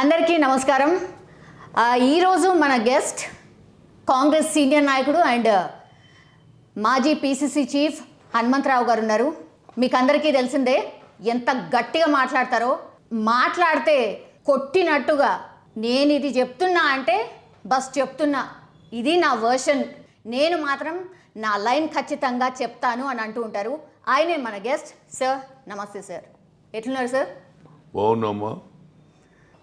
అందరికీ నమస్కారం. ఈరోజు మన గెస్ట్ కాంగ్రెస్ సీనియర్ నాయకుడు అండ్ మాజీ పీసీసీ చీఫ్ హనుమంతరావు గారు ఉన్నారు. మీకు అందరికీ తెలిసిందే ఎంత గట్టిగా మాట్లాడతారో. మాట్లాడితే కొట్టినట్టుగా నేను ఇది చెప్తున్నా అంటే బస్ చెప్తున్నా, ఇది నా వర్షన్, నేను మాత్రం నా లైన్ ఖచ్చితంగా చెప్తాను అని అంటూ ఉంటారు. ఆయనే మన గెస్ట్. సార్ నమస్తే సార్, ఎట్లున్నారు సార్? బాగున్నామ్మా.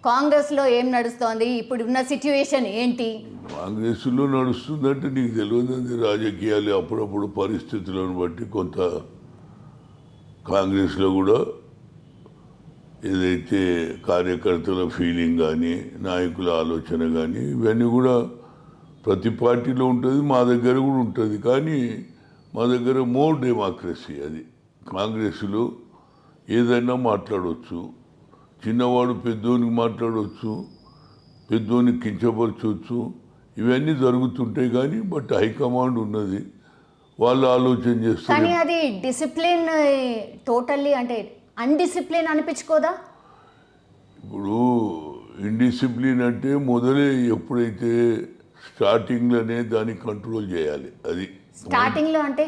కాంగ్రెస్లో ఏం నడుస్తోంది, ఇప్పుడు ఉన్న సిచ్యువేషన్ ఏంటి? కాంగ్రెస్లో నడుస్తుందంటే నీకు తెలియదు, రాజకీయాలు అప్పుడప్పుడు పరిస్థితులను బట్టి కొంత కాంగ్రెస్లో కూడా ఏదైతే కార్యకర్తల ఫీలింగ్ కానీ నాయకుల ఆలోచన కానీ ఇవన్నీ కూడా ప్రతి పార్టీలో ఉంటుంది, మా దగ్గర కూడా ఉంటుంది. కానీ మా దగ్గర మోర్ డెమోక్రసీ. అది కాంగ్రెస్లో ఏదైనా మాట్లాడవచ్చు, చిన్నవాడు పెద్దోనికి మాట్లాడవచ్చు, పెద్దోనికి కించపరచవచ్చు, ఇవన్నీ జరుగుతుంటాయి. కానీ బట్ హైకమాండ్ ఉన్నది, వాళ్ళు ఆలోచన చేస్తారు. కానీ అది డిసిప్లిన్ టోటల్లీ అంటే అన్డిసిప్లిన్ అనిపించుకోదా? ఇప్పుడు ఇండిసిప్లిన్ అంటే మొదలే ఎప్పుడైతే స్టార్టింగ్లోనే దాన్ని కంట్రోల్ చేయాలి. అది స్టార్టింగ్లో అంటే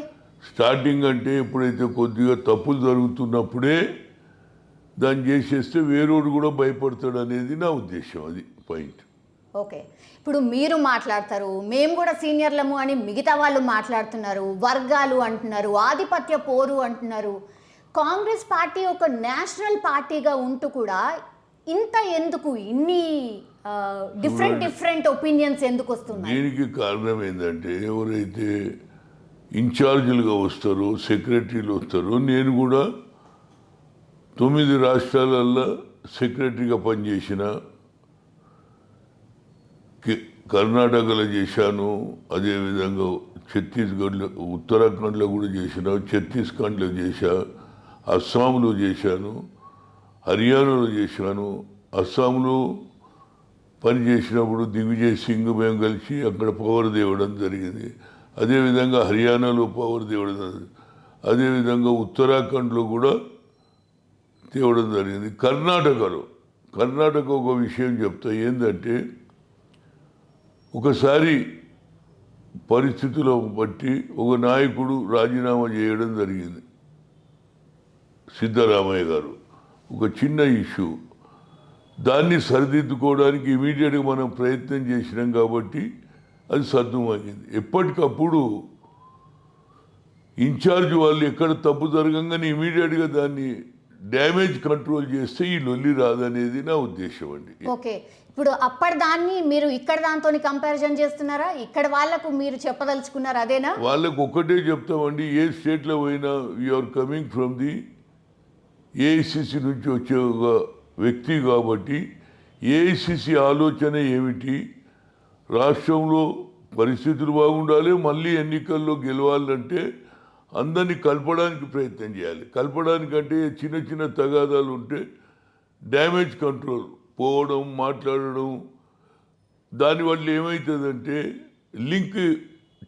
స్టార్టింగ్ అంటే ఎప్పుడైతే కొద్దిగా తప్పులు జరుగుతున్నప్పుడే దాన్ని చేసేస్తే వేరేవాడు కూడా భయపడతాడు అనేది నా ఉద్దేశం. అది పాయింట్. ఓకే, ఇప్పుడు మీరు మాట్లాడతారు, మేము కూడా సీనియర్లము అని మిగతా వాళ్ళు మాట్లాడుతున్నారు, వర్గాలు అంటున్నారు, ఆధిపత్య పోరు అంటున్నారు. కాంగ్రెస్ పార్టీ ఒక నేషనల్ పార్టీగా ఉంటూ కూడా ఇంత ఎందుకు ఇన్ని డిఫరెంట్ ఒపీనియన్స్ ఎందుకు వస్తున్నాయి? దీనికి కారణం ఏంటంటే ఎవరైతే ఇన్ఛార్జీలుగా వస్తారో, సెక్రటరీలు వస్తారో, నేను కూడా 9 రాష్ట్రాలల్లో సెక్రటరీగా పనిచేసిన, కర్ణాటకలో చేశాను, అదేవిధంగా ఛత్తీస్గఢ్లో ఉత్తరాఖండ్లో కూడా చేసిన, ఛత్తీస్గఢ్లో చేశా, అస్సాంలో చేశాను, హర్యానాలో చేశాను. అస్సాంలో పనిచేసినప్పుడు దిగ్విజయ్ సింగ్ మేము కలిసి అక్కడ పవర్ తేవడం జరిగింది. అదేవిధంగా హర్యానాలో పవర్ తేవడం జరిగింది. అదేవిధంగా ఉత్తరాఖండ్లో కూడా తేవడం జరిగింది. కర్ణాటక ఒక విషయం చెప్తా, ఏంటంటే ఒకసారి పరిస్థితులను బట్టి ఒక నాయకుడు రాజీనామా చేయడం జరిగింది, సిద్ధరామయ్య గారు. ఒక చిన్న ఇష్యూ, దాన్ని సరిదిద్దుకోవడానికి ఇమీడియట్గా మనం ప్రయత్నం చేసినాం కాబట్టి అది సర్దుమయ్యింది. ఎప్పటికప్పుడు ఇన్ఛార్జ్ వాళ్ళు ఎక్కడ తప్పు జరగంగానే ఇమీడియట్గా దాన్ని డ్యామేజ్ కంట్రోల్ చేస్తే ఈ లొల్లి రాదనేది నా ఉద్దేశం అండి. ఓకే, ఇప్పుడు అప్పటి దాన్ని మీరు ఇక్కడ దాంతో కంపారిజన్ చేస్తున్నారా? ఇక్కడ వాళ్ళకు మీరు చెప్పదలుచుకున్నారు అదేనా? వాళ్ళకు ఒక్కటే చెప్తామండి, ఏ స్టేట్లో పోయినా you're coming from the AICC నుంచి వచ్చే ఒక వ్యక్తి కాబట్టి ఏఐసిసి ఆలోచన ఏమిటి, రాష్ట్రంలో పరిస్థితులు బాగుండాలి, మళ్ళీ ఎన్నికల్లో గెలవాలంటే అందరినీ కలపడానికి ప్రయత్నం చేయాలి. కలపడానికంటే చిన్న చిన్న తగాదాలు ఉంటే డ్యామేజ్ కంట్రోల్ పోవడం, మాట్లాడడం, దానివల్ల ఏమవుతుందంటే లింక్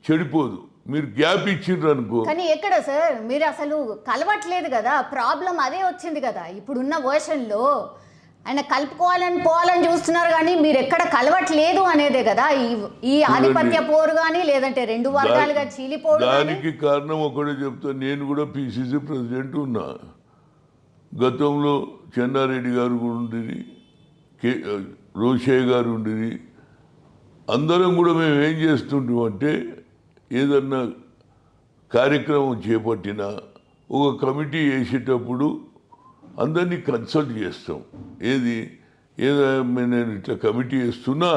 చెడిపోదు. మీరు గ్యాప్ ఇచ్చిండ్రు అనుకో. కానీ ఎక్కడ సార్ మీరు అసలు కలవట్లేదు కదా, ప్రాబ్లం అదే వచ్చింది కదా. ఇప్పుడున్న వర్షన్లో ఆయన పోవాలని చూస్తున్నారు, కానీ మీరు ఎక్కడ కలవట్లేదు అనేదే కదా ఈ ఆధిపత్య పోరు కానీ, లేదంటే రెండు వర్గాలుగా చీలిపోవడం. దానికి కారణం ఒకటే చెప్తా, నేను కూడా పిసిసి ప్రెసిడెంట్ ఉన్నా. గతంలో చెన్నారెడ్డి గారు కూడా ఉండేది, రోషయ్య గారు ఉండేది. అందరం కూడా మేము ఏం చేస్తుంటామంటే ఏదన్నా కార్యక్రమం చేపట్టినా ఒక కమిటీ వేసేటప్పుడు అందరినీ కన్సల్ట్ చేస్తాం. ఏదో నేను ఇట్లా కమిటీ వేస్తున్నా,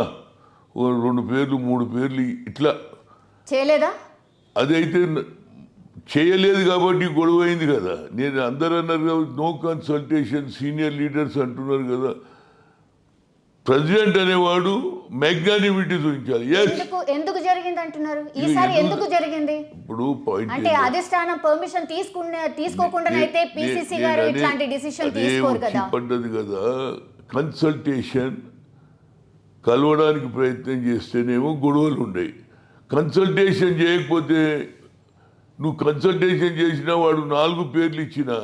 2 పేర్లు 3 పేర్లు ఇట్లా చేయలేదా? అదైతే చేయలేదు కాబట్టి గొడవ అయింది కదా. నేను అందరూ అన్నారు కదా, నో కన్సల్టేషన్, సీనియర్ లీడర్స్ అంటున్నారు కదా. ప్రెసిడెంట్ అనేవాడు మ్యాగ్నానిమిటీ చూపించాలి. ఎందుకు జరిగింది అంటున్నారు ఈసారి? ఎందుకు జరిగింది? ఇప్పుడు పాయింట్ అంటే అధిష్టానం పర్మిషన్ తీసుకోకుండా అయితే పిసిసి గారు ఇట్లాంటి డిసిషన్ తీసుకోరు కదా. పడ్డది కదా. కన్సల్టేషన్ కలవడానికి ప్రయత్నం చేస్తేనేమో గొడవలు ఉండేవి. కన్సల్టేషన్ చేయకపోతే నువ్వు కన్సల్టేషన్ చేసినా వాడు 4 పేర్లు ఇచ్చినా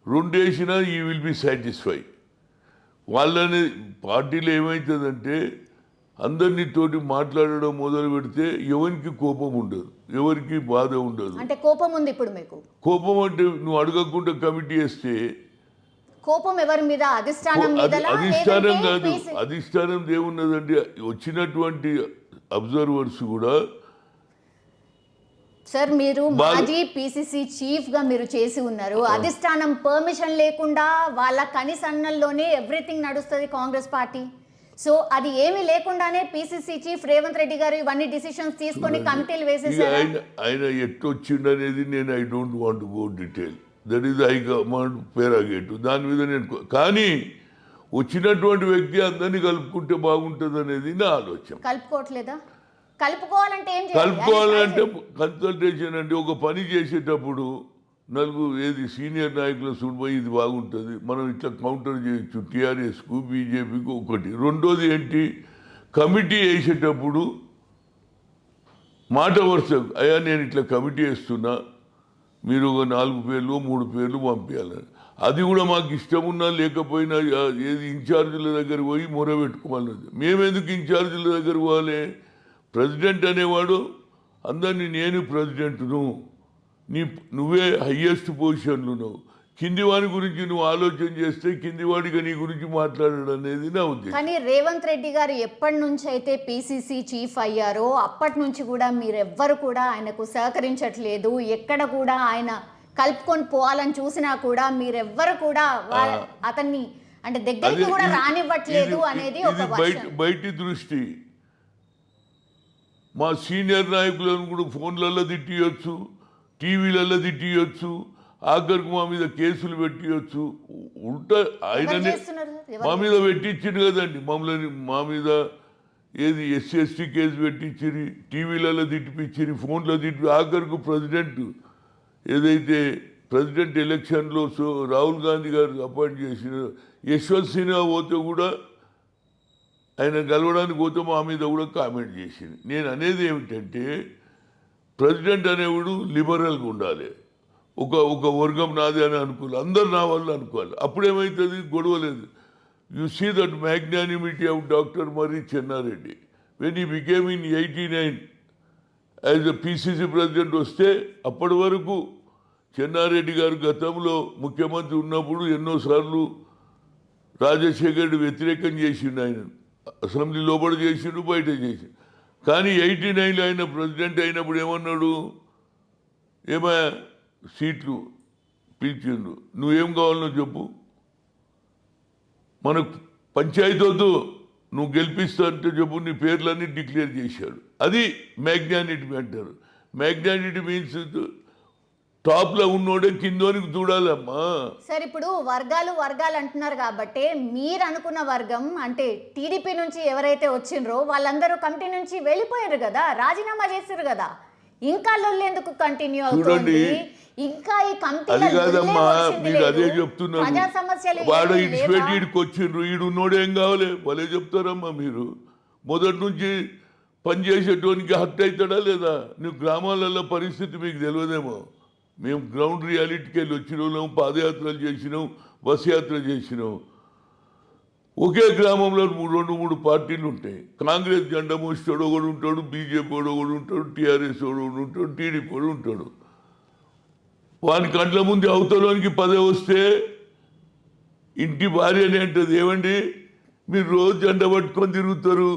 2 వేసినా యూ విల్ బి సాటిస్ఫై. వాళ్ళని పార్టీలో ఏమవుతుందంటే అందరినీ తోటి మాట్లాడడం మొదలు పెడితే ఎవరికి కోపం ఉండదు, ఎవరికి బాధ ఉండదు. అంటే కోపం ఉంది ఇప్పుడు మీకు? కోపం అంటే నువ్వు అడగకుండా కమిటీ వేస్తే కోపం ఎవరి మీద? అధిష్టానం మీద? అధిష్టానం కాదు, అధిష్టానం ఏమున్నదంటే వచ్చినటువంటి అబ్జర్వర్స్ కూడా. సార్ మీరు మాజీ పిసిసి చీఫ్ గా మీరు చేసి ఉన్నారు. అధిష్టానం పర్మిషన్ లేకుండా వాళ్ళ కనిసన్నల్లోనే ఎవ్రీథింగ్ నడుస్తుంది కాంగ్రెస్ పార్టీ. సో అది ఏమీ లేకుండానే పిసిసి చీఫ్ రేవంత్ రెడ్డి గారు ఇవన్నీ డిసిషన్స్ తీసుకొని కమిటీలు వేసేసారు. ఆయన ఎట్టొచ్చిండు అనేది నేను I don't want go detail, that is I command పేరాగేట్. దాని మీద నేను కానీ వచ్చినటువంటి వ్యక్తి అందరినీ కలుపుకుంటే బాగుంటుంది అనేది నా ఆలోచన. కలుపుకోవట్లేదా? కలుపుకోవాలంటే ఏం చేయాలి? కలుపుకోవాలంటే కన్సల్టేషన్ అంటే ఒక పని చేసేటప్పుడు నలుగురు ఏది సీనియర్ నాయకుల సుడిపోయి ఇది బాగుంటుంది, మనం ఇట్లా కౌంటర్ చేయొచ్చు టీఆర్ఎస్కు బీజేపీకి ఒకటి. రెండోది ఏంటి, కమిటీ వేసేటప్పుడు మాట వరుసకు అయ్యా నేను ఇట్లా కమిటీ వేస్తున్నా, మీరు ఒక 4 పేర్లు 3 పేర్లు పంపించాలని. అది కూడా మాకు ఇష్టం ఉన్నా లేకపోయినా ఏది ఇన్ఛార్జీల దగ్గర పోయి మొరబెట్టుకోవాలన్నది. మేమెందుకు ఇన్ఛార్జీల దగ్గర పోవాలి? ప్రెసిడెంట్ అనేవాడు అందరినీ నేను ప్రెసిడెంట్ను, నువ్వే హయ్యెస్ట్ పొజిషన్లు నువ్వు, కింది వాడి గురించి నువ్వు ఆలోచన చేస్తే కింది వాడిగా నీ గురించి మాట్లాడడం అనేది నా ఉద్దేశం. కానీ రేవంత్ రెడ్డి గారు ఎప్పటి నుంచి అయితే పిసిసి చీఫ్ అయ్యారో అప్పటి నుంచి కూడా మీరెవ్వరు కూడా ఆయనకు సహకరించట్లేదు. ఎక్కడ కూడా ఆయన కలుపుకొని పోవాలని చూసినా కూడా మీరెవ్వరు కూడా అతన్ని అంటే దగ్గరికి కూడా రానివ్వట్లేదు అనేది ఒక బయటి దృష్టి. మా సీనియర్ నాయకులను కూడా ఫోన్లలో తిట్టియొచ్చు, టీవీలలో తిట్టియొచ్చు, ఆఖరికి మా మీద కేసులు పెట్టియొచ్చు. ఆయననే మా మీద పెట్టించింది కదండి, మా మీద ఏది SC/ST కేసు పెట్టించిరి, టీవీలలో తిట్టిపించిరి, ఫోన్లో తిట్టి ఆఖరికి ప్రెసిడెంట్ ఏదైతే ప్రెసిడెంట్ ఎలక్షన్లో రాహుల్ గాంధీ గారు అపాయింట్ చేసిన యశ్వంత్ సిన్హా పోతే కూడా ఆయన కలవడానికి పోతే మా మీద కూడా కామెంట్ చేసింది. నేను అనేది ఏమిటంటే ప్రెసిడెంట్ అనేవాడు లిబరల్గా ఉండాలి, ఒక వర్గం నాదే అని అనుకోవాలి, అందరు నా వాళ్ళు అనుకోవాలి. అప్పుడేమవుతుంది, గొడవలేదు. You see that magnanimity of doctor Marri Chenna Reddy when he became in 89 as a PCC president వస్తే అప్పటి వరకు చెన్నారెడ్డి గారు గతంలో ముఖ్యమంత్రి ఉన్నప్పుడు ఎన్నోసార్లు రాజశేఖర్ రెడ్డి వ్యతిరేకం చేసిండు, ఆయన అసెంబ్లీ లోపల చేసిండు, బయట చేసిండు. కానీ 89లో ఆయన ప్రెసిడెంట్ అయినప్పుడు ఏమన్నాడు, ఏమా సీట్లు పిలిచిండు, నువ్వేం కావాలనో చెప్పు, మనకు పంచాయతీ వద్దు, నువ్వు గెలిపిస్తా అంటే చెప్పు, నీ పేర్లన్నీ డిక్లేర్ చేశాడు. అది మ్యాగ్నానిటీ అంటారు. మ్యాగ్నానిటీ మీన్స్ టాప్లో ఉన్నోడే కిందోనికి చూడాలమ్మా. సార్ ఇప్పుడు వర్గాలు అంటున్నారు కాబట్టి మీరు అనుకున్న వర్గం అంటే టీడీపీ నుంచి ఎవరైతే వచ్చిండ్రో వాళ్ళందరూ కమిటీ నుంచి వెళ్ళిపోయారు కదా, రాజీనామా చేశారు కదా, ఇంకా లొల్లేందుకు కంటిన్యూ అవుతుంది? ఇంకా ఈ అది కాదమ్మా, మీరు అదే చెప్తున్నారు. వాడు ఇడిచిపెట్టి ఈడికి వచ్చిండ్రు, ఈడున్నోడు ఏం కావాలి వాళ్ళే చెప్తారమ్మా. మీరు మొదటి నుంచి పనిచేసేటోనికి హత్య అవుతాడా లేదా? నువ్వు గ్రామాలలో పరిస్థితి మీకు తెలియదేమో. మేము గ్రౌండ్ రియాలిటీకి వెళ్ళి వచ్చిన వాళ్ళం, పాదయాత్రలు చేసినాం, బస్ యాత్ర చేసినాం. ఒకే గ్రామంలో 2-3 పార్టీలు ఉంటాయి. కాంగ్రెస్ జెండా మోస్తాడు ఒకడు ఉంటాడు, బీజేపీ వాడు ఒకడు ఉంటాడు, టీఆర్ఎస్ వాడు ఒకడు ఉంటాడు, టీడీపీ వాడు ఉంటాడు. వాని కంట్ల ముందు అవతలోనికి పదవి వస్తే ఇంటి భార్యనే అంటది, ఏమండి మీరు రోజు జెండా పట్టుకొని తిరుగుతారు,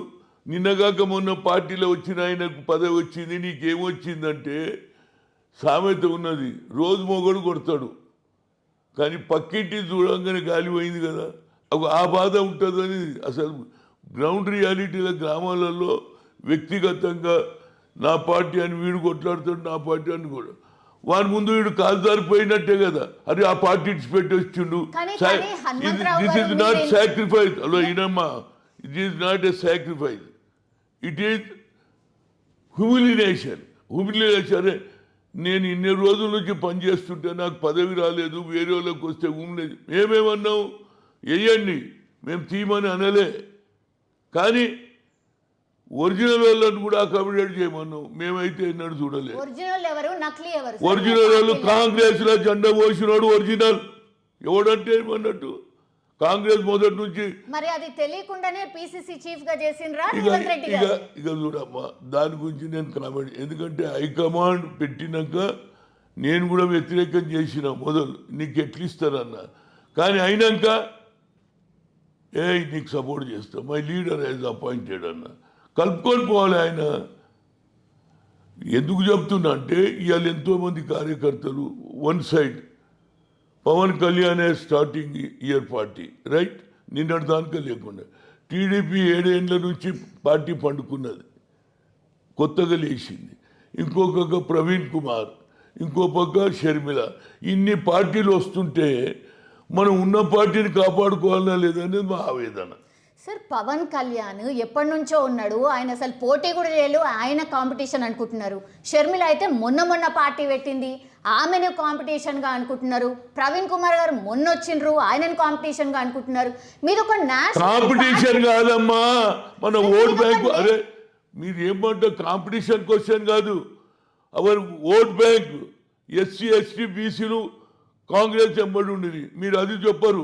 నిన్నగాక మొన్న పార్టీలో వచ్చిన ఆయనకు పదవి వచ్చింది, నీకేమొచ్చిందంటే సామెత ఉన్నది, రోజు మొగడు కొడతాడు కానీ పక్కింటి చూడంగానే గాలి పోయింది కదా, ఆ బాధ ఉంటుందని. అసలు గ్రౌండ్ రియాలిటీల గ్రామాలలో వ్యక్తిగతంగా నా పార్టీ అని వీడు కొట్లాడుతాడు, నా పార్టీ అని కూడా వాని ముందు వీడు కాల్దారిపోయినట్టే కదా. అది ఆ పార్టీ ఇచ్చిపెట్టి వచ్చిండు. This is not sacrifice. అలా ఈనమ్మా, it is not a sacrifice, it is humiliation. అరే నేను ఇన్ని రోజుల నుంచి పనిచేస్తుంటే నాకు పదవి రాలేదు, వేరే వాళ్ళకి వస్తే ఊమిలేదు. మేమేమన్నాం, వేయండి, మేము తీయమని అనలే. కానీ ఒరిజినల్ వాళ్ళని కూడా అకామిడేట్ చేయమన్నాం. మేమైతే ఎన్నడూ చూడలేదు. ఒరిజినల్ వాళ్ళు కాంగ్రెస్ లో జెండా పోసినాడు ఒరిజినల్. ఎవడంటే ఏమన్నట్టు కాంగ్రెస్ మొదటి నుంచి మరి అది తెలియకుండానే పిసిసి చీఫ్ గా చేసిండ్రా ఇక రేవంత్ రెడ్డి ఇక గారు? ఇక చూడమ్మా, దాని గురించి నేను కామెంట్, ఎందుకంటే హైకమాండ్ పెట్టినాక నేను కూడా వ్యతిరేకం చేసిన మొదలు, నీకు ఎట్లు ఇస్తారన్నా, కానీ అయినాక నీకు సపోర్ట్ చేస్తా, మై లీడర్ యాజ్ అపాయింటెడ్ అన్న, కలుపుకొని పోవాలి ఆయన. ఎందుకు చెప్తున్నా అంటే ఇవాళ ఎంతోమంది కార్యకర్తలు one side Pawan Kalyan starting year party right, నిన్నటి దానిక లేకుండా టీడీపీ 7 ఏళ్ల నుంచి పార్టీ పండుకున్నది, కొత్తగా లేచింది. ఇంకొక ప్రవీణ్ కుమార్, ఇంకో పక్క షర్మిల, ఇన్ని పార్టీలు వస్తుంటే మనం ఉన్న పార్టీని కాపాడుకోవాలా లేదనేది మా ఆవేదన. సార్ పవన్ కళ్యాణ్ ఎప్పటి నుంచో ఉన్నాడు, ఆయన అసలు పోటీ కూడా చేయలేదు, ఆయన కాంపిటీషన్ అనుకుంటున్నారు. షర్మిల అయితే మొన్న పార్టీ పెట్టింది, ఆమెను కాంపిటీషన్గా అనుకుంటున్నారు. ప్రవీణ్ కుమార్ గారు మొన్న వచ్చిండ్రు, ఆయనను కాంపిటీషన్గా అనుకుంటున్నారు. మీరు ఒక కాంపిటీషన్ కాదమ్మా, మన ఓట్ బ్యాంక్. అరే మీరు ఏమంటారు, కాంపిటీషన్ క్వశ్చన్ కాదు. Hour vote bank SC ST బీసీలు కాంగ్రెస్ ఎంబడి ఉండేది, మీరు అది చెప్పరు.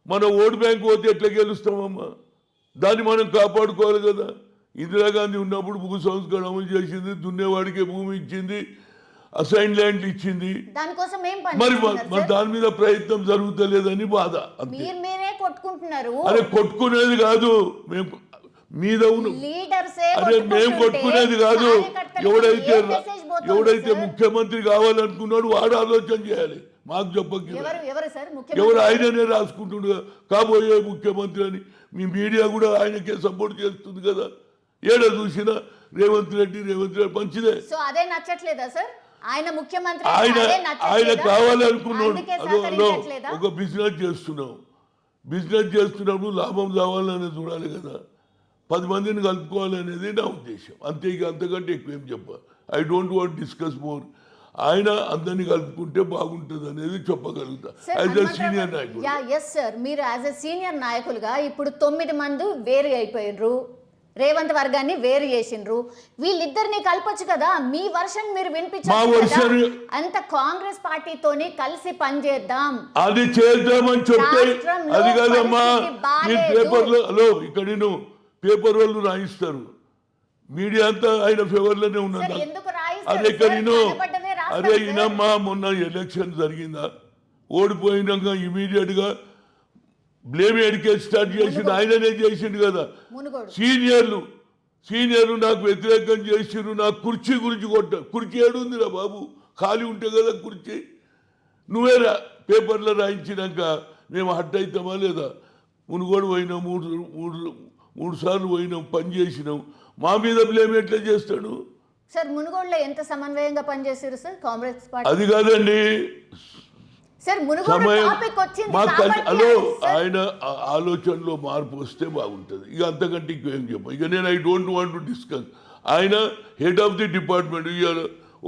మన ఓట్ బ్యాంక్ పోతే ఎట్లా గెలుస్తామమ్మా, దాన్ని మనం కాపాడుకోవాలి కదా. ఇందిరాగాంధీ ఉన్నప్పుడు భూ సంస్కరణ అమలు చేసింది, దున్నేవాడికి భూమి ఇచ్చింది, అసైన్ ల్యాండ్లు ఇచ్చింది. దానికోసం మరి దాని మీద ప్రయత్నం జరుగుతలేదని బాధ. మీరే కొట్టుకుంటున్నారు. అరే కొట్టుకునేది కాదు, మేము మీద అరే మేము కొట్టుకునేది కాదు. ఎవడైతే ముఖ్యమంత్రి కావాలనుకున్నాడు వాడు ఆలోచన చేయాలి, మాకు చెప్పకి. ఎవరు ఆయననే రాసుకుంటుండగా కాబోయే ముఖ్యమంత్రి అని. మీ మీడియా కూడా ఆయనకే సపోర్ట్ చేస్తుంది కదా, ఏడ చూసినా రేవంత్ రెడ్డి మంచిదే. సో అదే నచ్చట్లేదా సార్? ఆయన ముఖ్యమంత్రి ఆయన కావాలనుకున్నాడు. అదో ఒక బిజినెస్ చేస్తున్నప్పుడు లాభం కావాలని చూడాలి కదా, 10 మందిని కలుపుకోవాలనేది నా ఉద్దేశం, అంతే. ఇక అంతకంటే ఎక్కువ ఏం చెప్ప. I don't want discuss more. ఆయన అందరినీ కలుపుకుంటే బాగుంటుంది అనేది చెప్పగలుగుతా యాజ్ ఎ సీనియర్ నాయకుడు. ఎస్ సార్, మీరు యాజ్ ఎ సీనియర్ నాయకులుగా ఇప్పుడు 9 మంది వేరు అయిపోయినరు, రేవంత్ వర్గాన్ని వేరు చేసిండ్రు. వీళ్ళిద్దరిని కలపచ్చు కదా, మీ వర్షన్ మీరు వినిపించారు. అంత కాంగ్రెస్ పార్టీతోని కలిసి పనిచేద్దాం, అది చేద్దామని చెప్తే అది కాదమ్మా. పేపర్లో ఇక్కడ నేను పేపర్ వాళ్ళు రాయిస్తారు, మీడియా అంతా ఆయన ఫేవర్లోనే ఉన్నది. అదే నేను అదే ఈయనమ్మా, మొన్న ఎలక్షన్ జరిగిందా, ఓడిపోయినాక ఇమీడియట్గా బ్లేమ్ ఎడికేట్ స్టార్ట్ చేసిండు, ఆయననే చేసిండు కదా. సీనియర్లు నాకు వ్యతిరేకం చేసిండ్రు, నాకు కుర్చీ గురించి కుర్చీ ఏడుందిరా బాబు, ఖాళీ ఉంటే కదా కుర్చీ, నువ్వే పేపర్లో రాయించినాక మేము హట్ అవుతామా లేదా? మునుగోడు పోయినాం, మూడు సార్లు పోయినాం, పని చేసినాం, మా మీద బ్లేమ్ ఎట్లా చేస్తాడు సార్? మునుగోడులో ఎంత సమన్వయంగా పనిచేశారు సార్ కాంగ్రెస్ పార్టీ? అది కాదండి సార్, హలో, ఆయన ఆలోచనలో మార్పు వస్తే బాగుంటుంది. ఇక అంతకంటే ఇంకేం చెప్ప. ఇక నేను I don't want to discuss. ఆయన హెడ్ ఆఫ్ ది డిపార్ట్మెంట్, ఇవాళ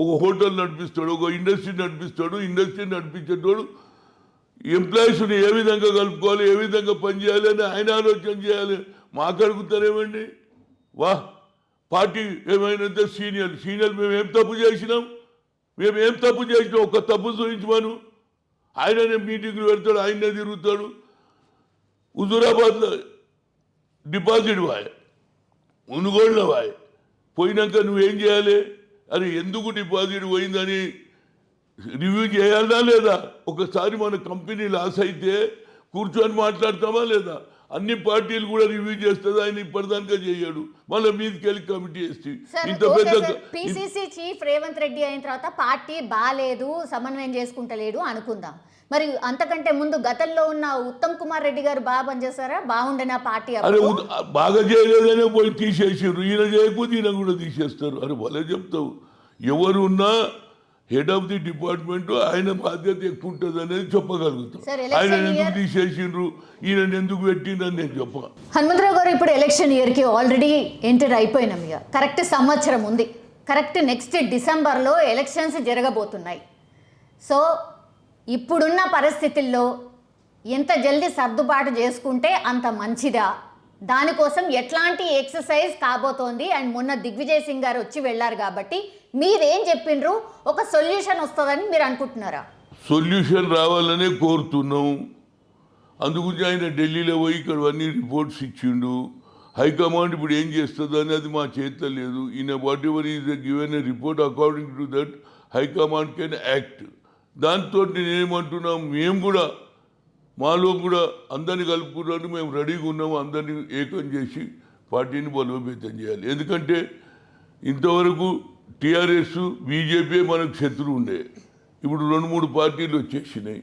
ఒక హోటల్ నడిపిస్తాడు, ఒక ఇండస్ట్రీ నడిపిస్తాడు. ఇండస్ట్రీ నడిపించేటోడు ఎంప్లాయీస్ని ఏ విధంగా కలుపుకోవాలి, ఏ విధంగా పనిచేయాలి అని ఆయన ఆలోచన చేయాలి. మాకు అడుగుతారేమండి? పార్టీ ఏమైనా సీనియర్ మేమేం తప్పు చేసినాం ఒక తప్పు చూపించమను. ఆయననే మీటింగ్లు పెడతాడు, ఆయనే తిరుగుతాడు. హుజూరాబాద్లో డిపాజిట్ వాయ్, మునుగోడులో వాయ్, పోయినాక నువ్వేం చేయాలి? అరే ఎందుకు డిపాజిట్ పోయిందని రివ్యూ చేయాలా లేదా? ఒకసారి మన కంపెనీ లాస్ అయితే కూర్చొని మాట్లాడతామా లేదా? అన్ని పార్టీలు కూడా రివ్యూ చేస్తుంది, ఆయన ఇప్పటిదాకా చేయడు, మళ్ళీ మీదకి వెళ్ళి కమిటీ వేస్తే ఇంత పెద్ద. పిసిసి చీఫ్ రేవంత్ రెడ్డి అయిన తర్వాత పార్టీ బాగాలేదు, సమన్వయం చేసుకుంటలేడు అనుకుందాం. మరి అంతకంటే ముందు గతంలో ఉన్న ఉత్తమ్ కుమార్ రెడ్డి గారు బాగా పనిచేస్తారా? బాగుండేనా పార్టీ? అరే బాగా చేయలేదనే పోయి తీసేసారు, ఈయన చేయకపోతే ఈయన కూడా తీసేస్తారు. అరే వాళ్ళే చెప్తావు, ఎవరు ఉన్నా హెడ్ ఆఫ్ ది డిపార్ట్మెంట్ ఆయన బాధ్యత ఎక్కువ ఉంటుంది అనేది చెప్పగలుగుతాం. ఆయన ఎందుకు తీసేసిండ్రు, ఈయన ఎందుకు పెట్టిండ్రు అని నేను చెప్ప. హనుమంతరావు గారు, ఇప్పుడు ఎలక్షన్ ఇయర్కి ఆల్రెడీ ఎంటర్ అయిపోయినాం, ఇక కరెక్ట్ సంవత్సరం ఉంది. కరెక్ట్ నెక్స్ట్ డిసెంబర్లో ఎలక్షన్స్ జరగబోతున్నాయి. సో ఇప్పుడున్న పరిస్థితుల్లో ఎంత జల్దీ సర్దుబాటు చేసుకుంటే అంత మంచిదా? దానికోసం ఎట్లాంటి ఎక్సర్సైజ్ కాబోతోంది? అండ్ మొన్న దిగ్విజయ్ సింగ్ గారు వచ్చి వెళ్ళారు కాబట్టి మీరేం చెప్పిండ్రు? ఒక సొల్యూషన్ వస్తుందని మీరు అనుకుంటున్నారా? సొల్యూషన్ రావాలనే కోరుతున్నాం. అందుగురించి ఆయన ఢిల్లీలో పోయి ఇక్కడ అన్ని రిపోర్ట్స్ ఇచ్చిండు. హైకమాండ్ ఇప్పుడు ఏం చేస్తుంది అని అది మా చేతిలో లేదు. ఈయన what ever is given a report according to that high command can act. దాంతో నేనేమంటున్నాం, మేము కూడా మాలో కూడా అందరినీ కలుపుకున్నట్టు మేము రెడీగా ఉన్నాము. అందరినీ ఏకం చేసి పార్టీని బలోపేతం చేయాలి. ఎందుకంటే ఇంతవరకు టీఆర్ఎస్ బీజేపీ మనకు శత్రువు ఉండే, ఇప్పుడు 2-3 పార్టీలు వచ్చేసినాయి.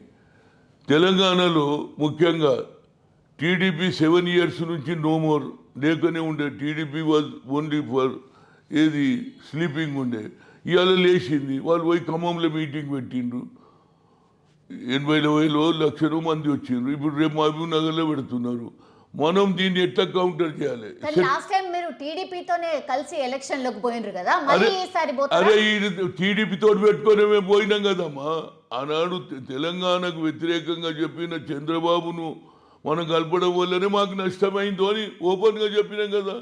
తెలంగాణలో ముఖ్యంగా టీడీపీ 7 years నుంచి నో మోర్ లేకనే ఉండే. టీడీపీ వాజ్ ఓన్లీ ఫర్ ఏది స్లీపింగ్ ఉండే. ఇవాళ లేచింది. వాళ్ళు పోయి ఖమ్మంలో మీటింగ్ పెట్టిండ్రు. 80,000 లక్షలు మంది వచ్చిండ్రు. ఇప్పుడు రేపు మహబూబ్ నగర్లో పెడుతున్నారు. మనం దీన్ని ఎట్లా కౌంటర్ చేయాలి? లాస్ట్ టైం మీరు టీడీపీతోనే కలిసి ఎలక్షన్ లోకి పోయినరు కదా, మళ్ళీ ఈసారి అరే టీడీపీతో పెట్టుకొని మేము పోయినాం కదమ్మా. ఆనాడు తెలంగాణకు వ్యతిరేకంగా చెప్పిన చంద్రబాబును మనం కలపడం వల్లనే మాకు నష్టమైందో అని ఓపెన్గా చెప్పినాం కదా.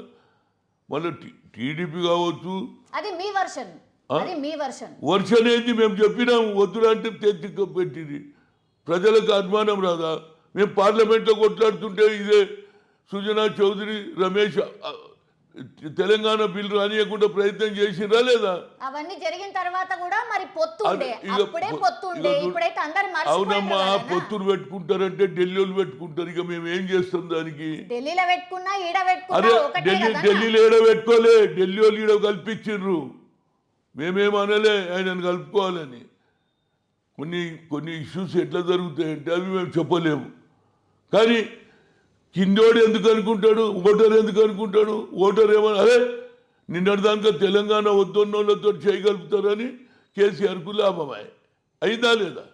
మళ్ళీ టీడీపీ కావచ్చు, అది మీ వర్షన్. వర్షన్ ఏంది? మేము చెప్పినాం వద్దులంటే తెచ్చి పెట్టింది. ప్రజలకు అనుమానం రాదా? మేము పార్లమెంట్లో కొట్లాడుతుంటే ఇదే సుజనా చౌదరి, రమేష్ తెలంగాణ బిల్లు రానియకుండా ప్రయత్నం చేసిరా లేదా? అవన్నీ జరిగిన తర్వాత కూడా మరి పొత్తుండే, ఇప్పుడైతే అందరూ అవునమ్మా, పొత్తులు పెట్టుకుంటారంటే ఢిల్లీలో పెట్టుకుంటారు. ఇక మేము ఏం చేస్తాం దానికి? ఢిల్లీలో పెట్టుకున్నా ఈడ అరే ఢిల్లీలో ఏడ పెట్టుకోలే, ఢిల్లీ వాళ్ళు ఈడ కల్పించిండ్రు. మేమేం అనలే ఆయనను కలుపుకోవాలని. కొన్ని ఇష్యూస్ ఎట్లా జరుగుతాయంటే అవి మేము చెప్పలేము. కానీ కిందోడు ఎందుకు అనుకుంటాడు, ఓటర్ ఎందుకు అనుకుంటాడు? ఓటర్ ఏమన్నా అదే నిన్నటిదాకా తెలంగాణ వద్దన్నోళ్ళతో చేయగలుగుతారని కేసీఆర్కు లాభమే అయిందా లేదా?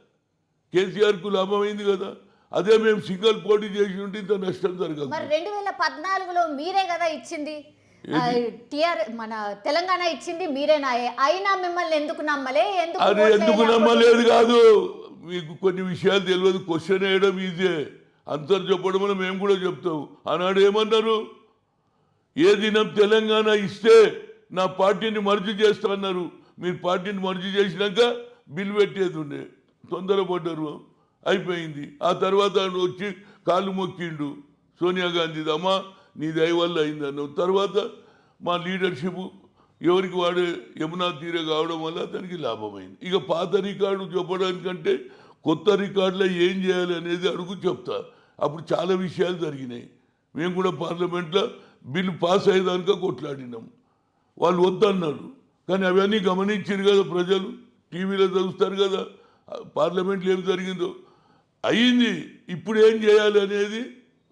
కేసీఆర్కు లాభం అయింది కదా. అదే మేము సింగిల్ పోటీ చేసి ఉంటే ఇంత నష్టం జరగదు. 2014లో మీరే కదా ఇచ్చింది, మన తెలంగాణ ఇచ్చింది మీరేనాయే, అయినా మిమ్మల్ని ఎందుకు నమ్మలే? ఎందుకు నమ్మలేదు కాదు, మీకు కొన్ని విషయాలు తెలియదు. క్వశ్చన్ వేయడం ఈజీ, ఆన్సర్ చెప్పడం వల్ల మేము కూడా చెప్తాం. ఆనాడు ఏమన్నారు? ఏ దినం తెలంగాణ ఇస్తే నా పార్టీని మర్జీ చేస్తా అన్నారు. మీరు పార్టీని మర్జీ చేసినాక బిల్ పెట్టేది ఉండే, తొందరపడ్డారు, అయిపోయింది. ఆ తర్వాత వచ్చి కాళ్ళు మొక్కిండు సోనియా గాంధీ, అమ్మా నీ దయ వల్ల అయిందన్నావు. తర్వాత మా లీడర్షిప్ ఎవరికి వాడే యమునా తీరే కావడం వల్ల అతనికి లాభమైంది. ఇక పాత రికార్డు చెప్పడానికంటే కొత్త రికార్డులో ఏం చేయాలి అనేది అడుగు చెప్తా. అప్పుడు చాలా విషయాలు జరిగినాయి. మేము కూడా పార్లమెంట్లో బిల్లు పాస్ అయ్యేదానిక కొట్లాడినాం. వాళ్ళు వద్దన్నారు, కానీ అవన్నీ గమనించారు కదా ప్రజలు, టీవీలో చదువుతారు కదా పార్లమెంట్లో ఏం జరిగిందో. అయ్యింది. ఇప్పుడు ఏం చేయాలి అనేది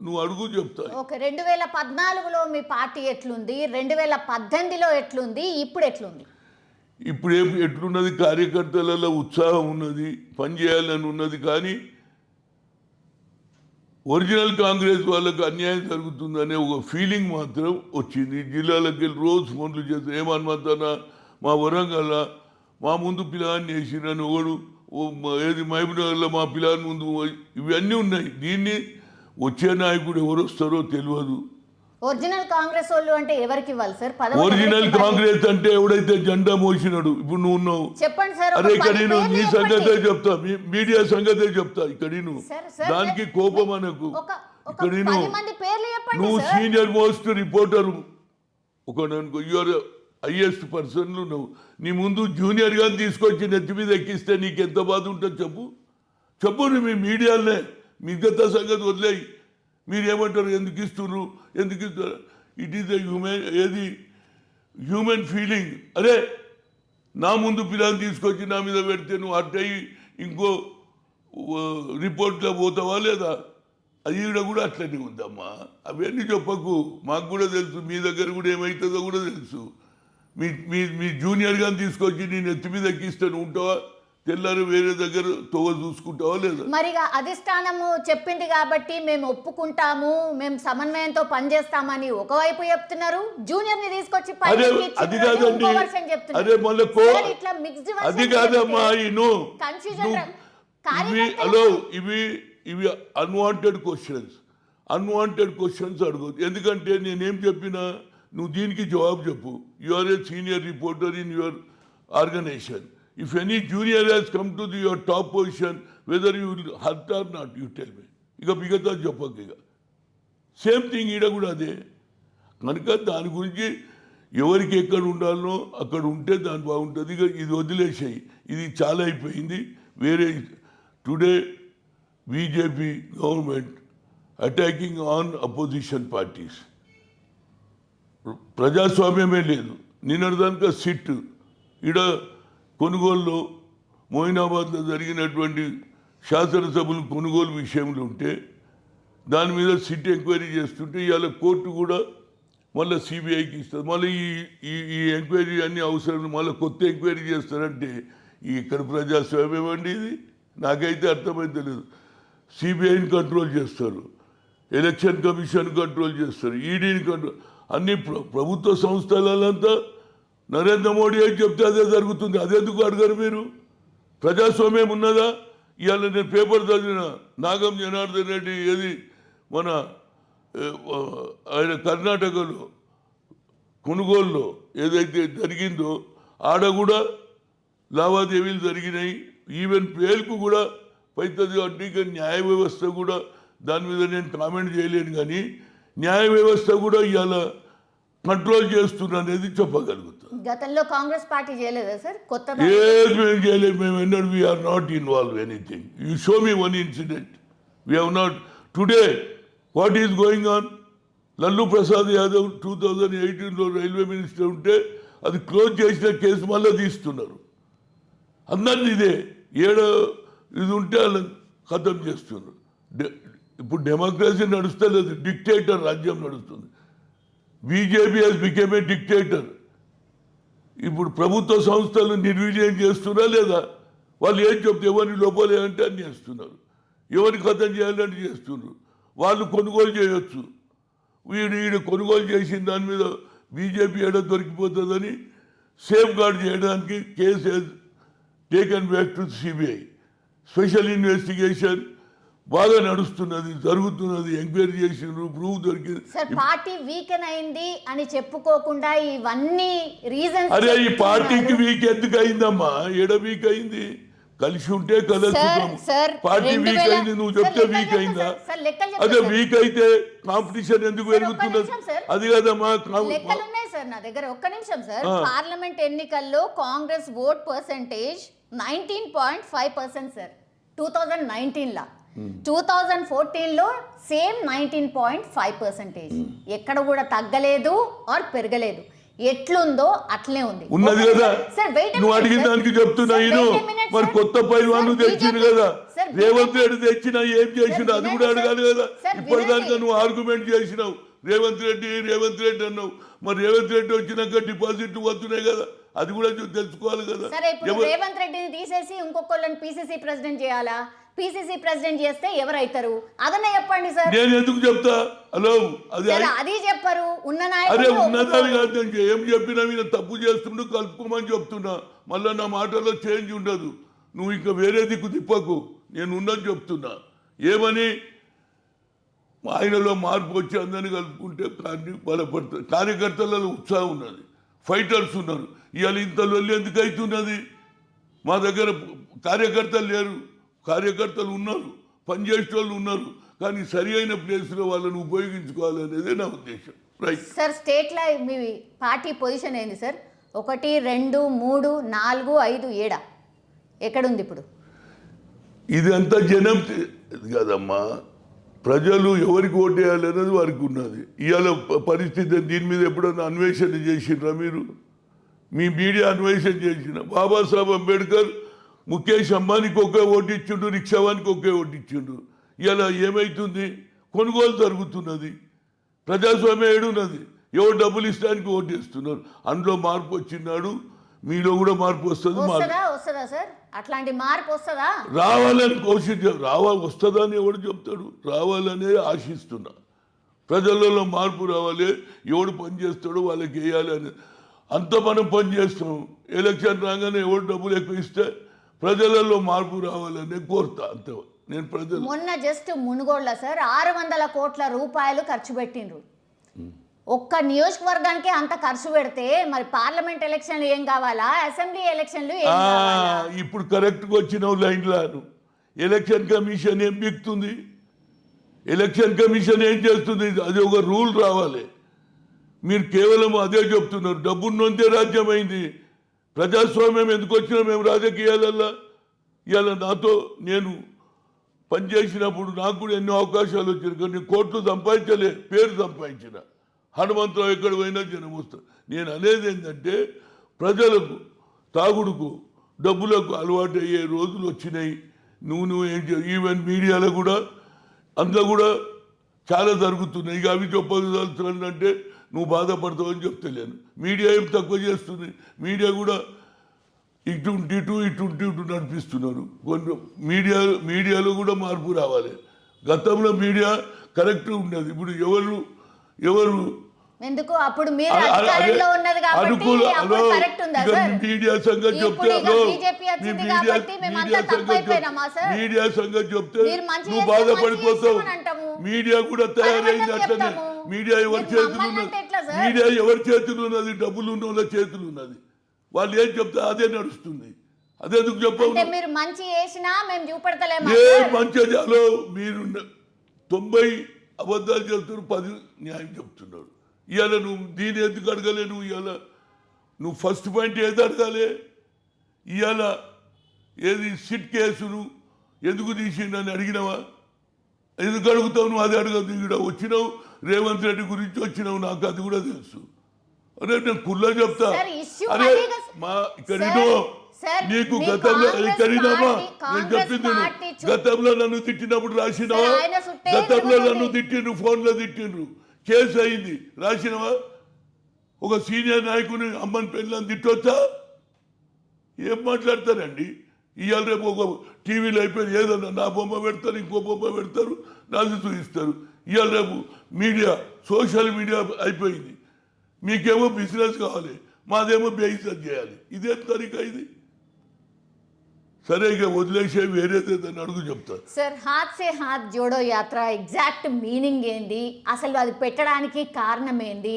నువ్వు అడుగు చెప్తా. ఓకే, 2014లో మీ పార్టీ ఎట్లుంది, 2018లో ఎట్లుంది, ఇప్పుడు ఎట్లుంది? ఇప్పుడు ఎట్లున్నది? కార్యకర్తలలో ఉత్సాహం ఉన్నది, పనిచేయాలని ఉన్నది. కానీ ఒరిజినల్ కాంగ్రెస్ వాళ్ళకు అన్యాయం జరుగుతుందనే ఒక ఫీలింగ్ మాత్రం వచ్చింది. జిల్లాలకు వెళ్ళి రోజు ఫోన్లు చేస్తారు, ఏమనుమంటానా మా వరంగల్ మా ముందు పిల్లాన్ని వేసిరని ఒకడు, ఏది మహబూబ్నగర్లో మా పిల్లాని ముందు, ఇవన్నీ ఉన్నాయి. దీన్ని వచ్చే నాయకుడు ఎవరు వస్తారో తెలియదు. ఒరిజినల్ కాంగ్రెస్ వాళ్ళు అంటే ఎవరికి ఇవ్వాలి సార్? ఒరిజినల్ కాంగ్రెస్ అంటే ఎవడైతే జెండా మోసినాడు, ఇప్పుడు నువ్వు ఉన్నావు. చెప్పండి సార్. అరే ఇక్కడ నేను నీ సంగతే చెప్తా, మీడియా సంగతే చెప్తా. ఇక్కడ నేను దానికి కోపం అనకు. ఇక్కడ నేను నువ్వు సీనియర్ మోస్ట్ రిపోర్టర్ ఒకననుకో, యూఆర్ హైయెస్ట్ పర్సన్. నువ్వు నీ ముందు జూనియర్ గాని తీసుకొచ్చి నెత్తి మీద ఎక్కిస్తే నీకు ఎంత బాధ ఉంటుంది చెప్పు. నువ్వు మీ మీడియాలనే మిగతా సంగతి వదిలేయి. మీరేమంటారు? ఎందుకు ఇస్తున్నారు, ఎందుకు ఇస్తారు? It is human feeling. అరే నా ముందు పిల్లల్ని తీసుకొచ్చి నా మీద పెడితే నువ్వు అట్టయి ఇంకో రిపోర్ట్లో పోతావా లేదా? అది కూడా అట్లనే ఉందమ్మా. అవన్నీ చెప్పకు, మాకు కూడా తెలుసు. మీ దగ్గర కూడా ఏమవుతుందో కూడా తెలుసు. మీ జూనియర్ గాని తీసుకొచ్చి నేను ఎత్తి మీద ఎక్కిస్తే నువ్వు ఉంటావా? తెల్లారు వేరే దగ్గర తోవ చూసుకుంటావా లేదా? మరిగా అధిష్టానము చెప్పింది కాబట్టి మేము ఒప్పుకుంటాము, మేము సమన్వయంతో పనిచేస్తామని ఒకవైపు చెప్తున్నారు, జూనియర్ ని తీసుకొచ్చి అది కాదండి. అదే మళ్ళీ అది కాదమ్మా. ఇవి అన్వాంటెడ్ క్వశ్చన్స్ అడగదు. ఎందుకంటే నేనేం చెప్పినా నువ్వు దీనికి జవాబు చెప్పు. You are a senior reporter in your organisation. If any junior has come to your top position, whether you will hurt or not, you tell me. ఇక మిగతా చెప్పక ఇక సేమ్ థింగ్ ఈడ కూడా అదే. కనుక దాని గురించి ఎవరికి ఎక్కడ ఉండాలో అక్కడ ఉంటే దాని బాగుంటుంది. ఇక ఇది వదిలేసాయి, ఇది చాలా అయిపోయింది. వేరే today BJP government attacking on opposition parties. ప్రజాస్వామ్యమే లేదు. నిన్నటిదాకా సిట్ ఈడ కొనుగోలులో మోయినాబాద్లో జరిగినటువంటి శాసనసభలు కొనుగోలు విషయంలో ఉంటే దాని మీద సిట్ ఎంక్వైరీ చేస్తుంటే ఇవాళ కోర్టు కూడా మళ్ళీ సిబిఐకి ఇస్తుంది. మళ్ళీ ఈ ఎంక్వైరీ అన్ని అవసరం, మళ్ళీ కొత్త ఎంక్వైరీ చేస్తారంటే ఇక్కడ ప్రజాస్వామ్యం అండి ఇది? నాకైతే అర్థమైతే లేదు. సిబిఐని కంట్రోల్ చేస్తారు, ఎలక్షన్ కమిషన్ కంట్రోల్ చేస్తారు, ఈడీని కంట్రోల్, అన్ని ప్రభుత్వ సంస్థలంతా నరేంద్ర మోడీ అని చెప్తే అదే జరుగుతుంది. అదెందుకు అడగరు మీరు? ప్రజాస్వామ్యం ఉన్నదా? ఇవాళ నేను పేపర్ చదివిన నాగం జనార్దన్ రెడ్డి ఏది మన ఆయన కర్ణాటకలో కొనుగోలులో ఏదైతే జరిగిందో ఆడ కూడా లావాదేవీలు జరిగినాయి. ఈవెన్ పేల్కు కూడా పైతుంది. అంటే ఇక న్యాయ వ్యవస్థ కూడా దాని మీద నేను కామెంట్ చేయలేను, కానీ న్యాయ వ్యవస్థ కూడా ఇవాళ కంట్రోల్ చేస్తున్నా అనేది చెప్పగలుగుతాం. గతంలో కాంగ్రెస్ పార్టీ చేయలేదా సార్? కొత్త ఏది మేము చేయలేదు. మేము ఎన్నడూ we are not involve anything. You show me one incident. We have not. Today what is going on? Lallu Prasad Yadav 2018లో రైల్వే మినిస్టర్ ఉంటే అది క్లోజ్ చేసిన కేసు మళ్ళీ తీస్తున్నారు. అందరిది ఇదే. ఇది ఉంటే వాళ్ళు ఖతం చేస్తున్నారు. ఇప్పుడు డెమోక్రసీ నడుస్తలేదు, డిక్టేటర్ రాజ్యం నడుస్తుంది. BJP has become a dictator. ఇప్పుడు ప్రభుత్వ సంస్థలు నిర్వీర్యం చేస్తున్నా లేదా? వాళ్ళు ఏం చెప్తే ఎవరిని లోపలే అంటే అన్ని చేస్తున్నారు, ఎవరిని ఖతం చేయాలంటే చేస్తున్నారు. వాళ్ళు కొనుగోలు చేయొచ్చు, వీడు కొనుగోలు చేసిన దాని మీద బీజేపీ ఏడ దొరికిపోతుందని సేఫ్ గార్డ్ చేయడానికి case has taken back to CBI. Special investigation బాగా నడుస్తున్నది, జరుగుతున్నది. ఎంక్వైరీ చేసినారు, ప్రూఫ్ దొరికింది. సార్ పార్టీ వీకెన్ అయింది అని చెప్పుకోకుండా ఇవన్నీ రీజన్స్. అరే ఈ పార్టీకి వీక్ ఎందుకు అయిందమ్మా? ఏడ వీక్ అయింది? కలిసి ఉంటే కదా. పార్టీ వీక్ అయింది నువ్వు చెప్తే వీక్ అయిందా? అదే వీక్ అయితే కాంపిటీషన్ ఎందుకు పెరుగుతున్నది? అది కదమ్మా. లెక్కలు ఉన్నాయి సార్ నా దగ్గర. ఒక్క నిమిషం సార్. పార్లమెంట్ ఎన్నికల్లో కాంగ్రెస్ ఓట్ పర్సెంటేజ్ 19.5% సార్ 2019లా. 2014లో సేమ్ 19.5%. ఎక్కడ కూడా తగ్గలేదు ఆర్ పెరగలేదు. ఎట్లుందో అట్లే ఉంది. ఉన్నది కదా. నువ్వు అడిగిన దానికి చెప్తున్నా. మరి కొత్త పైల్వాన్లు తెచ్చింది కదా, రేవంత్ రెడ్డి తెచ్చినా ఏం చేసినా అది కూడా అడగాలి కదా. ఇప్పటిదాకా నువ్వు ఆర్గ్యుమెంట్ చేసినావు, రేవంత్ రెడ్డి అన్నావు. మరి రేవంత్ రెడ్డి వచ్చినాక డిపాజిట్లు వస్తున్నాయి కదా, అది కూడా తెలుసుకోవాలి కదా. రేవంత్ రెడ్డిని తీసేసి ఇంకొకళ్ళని పిసిసి ప్రెసిడెంట్ చేయాలా? పిసిసి ప్రెసిడెంట్ చేస్తే ఎవరైతారు అదనే చెప్పండి సార్. నేను ఎందుకు చెప్తా? హలో, అది చెప్పరు. అరే ఉన్నదాన్ని కాదు. నేను ఏం చెప్పినా మీరు తప్పు చేస్తుంటూ కలుపుకోమని చెప్తున్నా. మళ్ళీ నా మాటల్లో చేంజ్ ఉండదు. నువ్వు ఇంకా వేరే దిక్కు తిప్పకు. నేను ఉన్నది చెప్తున్నా. ఏమని ఆయనలో మార్పు వచ్చి అందరినీ కలుపుకుంటే బలపడుతుంది. కార్యకర్తలలో ఉత్సాహం ఉన్నది, ఫైటర్స్ ఉన్నారు. ఇవాళ ఇంత లొల్లి ఎందుకు అవుతున్నది? మా దగ్గర కార్యకర్తలు లేరు, కార్యకర్తలు ఉన్నారు, పనిచేసే వాళ్ళు ఉన్నారు. కానీ సరి అయిన ప్లేస్లో వాళ్ళని ఉపయోగించుకోవాలనేదే నా ఉద్దేశం. Right sir. స్టేట్లో మీ పార్టీ పొజిషన్ ఏంది సార్? 1, 2, 3, 4, 5, 7 ఎక్కడుంది ఇప్పుడు? ఇదంతా జనం కదమ్మా. ప్రజలు ఎవరికి ఓటేయాలనేది వారికి ఉన్నది. ఇవాళ పరిస్థితి దీని మీద ఎప్పుడన్నా అన్వేషణ చేసినరా మీరు? మీ మీడియా అన్వేషణ చేసిన బాబాసాహెబ్ అంబేద్కర్ ముఖేష్ అంబానీకి ఒకే ఓటు ఇచ్చిండు, రిక్షావానికి ఒకే ఓటు ఇచ్చిండు. ఇలా ఏమవుతుంది? కొనుగోలు జరుగుతున్నది, ప్రజాస్వామ్యం ఏడున్నది. ఎవరు డబ్బులు ఇస్తానికి ఓటు వేస్తున్నారు. అందులో మార్పు వచ్చినాడు, మీలో కూడా మార్పు వస్తుంది. వస్తుందా సార్? అట్లాంటి మార్పు వస్తుందా? రావాలని వస్తుందా అని ఎవడు చెప్తాడు? రావాలనే ఆశిస్తున్నా. ప్రజలలో మార్పు రావాలి. ఎవడు పని చేస్తాడో వాళ్ళకి వేయాలి అని అంత మనం పని చేస్తాం. ఎలక్షన్ రాగానే ఎవడు డబ్బులు ఎక్కువ ఇస్తే ప్రజలలో మార్పు రావాలని కోరుతా. అంతే. నేను ప్రజలు మొన్న జస్ట్ మునుగోడులో సార్ 600 కోట్ల రూపాయలు ఖర్చు పెట్టిండ్రు. ఒక్క నియోజకవర్గానికి అంత ఖర్చు పెడితే మరి పార్లమెంట్ ఎలక్షన్లు ఏం కావాలా? అసెంబ్లీ ఎలక్షన్లు ఏం కావాలా? ఇప్పుడు కరెక్ట్గా వచ్చిన లైన్లాను ఎలక్షన్ కమిషన్ ఏం బిక్తుంది? ఎలక్షన్ కమిషన్ ఏం చేస్తుంది? అది ఒక రూల్ రావాలి. మీరు కేవలం అదే చెప్తున్నారు. డబ్బున్నొంతే రాజ్యం అయింది. ప్రజాస్వామ్యం ఎందుకు వచ్చినా మేము రాజకీయాలల్లో ఇవాళ నాతో నేను పనిచేసినప్పుడు నాకు కూడా ఎన్నో అవకాశాలు వచ్చినాయి. కొన్ని కోట్లు సంపాదించలే, పేరు సంపాదించిన. హనుమంతరావు ఎక్కడ పోయినా జనం వస్తారు. నేను అనేది ఏంటంటే ప్రజలకు తాగుడుకు డబ్బులకు అలవాటు అయ్యే రోజులు వచ్చినాయి. నువ్వు ఏం ఈవెన్ మీడియాలో కూడా అందులో కూడా చాలా జరుగుతున్నాయి. ఇక అవి చెప్పదలుచుకుంటే నువ్వు బాధపడతావని చెప్తలేను. మీడియా ఏం తక్కువ చేస్తుంది? మీడియా కూడా ఇటు నడిపిస్తున్నారు. కొన్ని మీడియాలో కూడా మార్పు రావాలి. గతంలో మీడియా కరెక్ట్ ఉండేది. ఇప్పుడు ఎవరు ఎందుకు అప్పుడు మీరు అధికారంలో ఉన్నది కాబట్టి అప్పుడు కరెక్ట్ ఉందా సార్? మీడియా సంగతి చెప్తే మీడియా సంగతి చెప్తే నువ్వు బాధపడిపోతావు. మీడియా కూడా తయారైంది అట్లనే. మీడియా ఎవరి చేతులు ఉన్నది? డబ్బులు ఉన్న వాళ్ళ చేతులు ఉన్నది. వాళ్ళు ఏం చెప్తే అదే నడుస్తుంది. అదెందుకు చెప్పవు? మీరు మంచి చేసినా మేము చూపెడతలేము. ఏ మంచి చేయాలో మీరు 90 అబద్ధాలు చెప్తున్నారు, 10 న్యాయం చెప్తున్నారు. ఇవాళ నువ్వు దీన్ని ఎందుకు అడగలే? నువ్వు ఫస్ట్ పాయింట్ ఏది అడగాలి? ఇవాళ ఏది సిట్ కేసును ఎందుకు తీసిండని అడిగినావా? ఎందుకు అడుగుతావు? నువ్వు అది అడగదు. ఇక్కడ వచ్చినావు రేవంత్ రెడ్డి గురించి వచ్చినావు, నాకు అది కూడా తెలుసు. అరే నేను కుల్లా చెప్తా. అరే మా ఇక్కడ నీకు గతంలో ఇక్కడినామా నేను చెప్పింది గతంలో నన్ను తిట్టినప్పుడు రాసినావా? గతంలో నన్ను తిట్టిండ్రు, ఫోన్లో తిట్టిండ్రు, కేసు అయింది, రాసినవా? ఒక సీనియర్ నాయకుని అమ్మని పెళ్ళని తిట్టొచ్చా? ఏం మాట్లాడతారండి? ఇవాళ రేపు ఒక టీవీలో అయిపోయింది, ఏదన్నా నా బొమ్మ పెడతారు, ఇంకో బొమ్మ పెడతారు, నాది చూపిస్తారు. ఇవాళ రేపు మీడియా, సోషల్ మీడియా అయిపోయింది. మీకేమో బిజినెస్ కావాలి, మాదేమో బేయిజత్ చేయాలి. ఇదే తరీకా ఇది. సరే ఇక వదిలేసే వేరేదేదని అడుగు చెప్తారు. సార్ హాత్ సే హాత్ జోడో యాత్ర ఎగ్జాక్ట్ మీనింగ్ ఏంది? అసలు అది పెట్టడానికి కారణం ఏంది?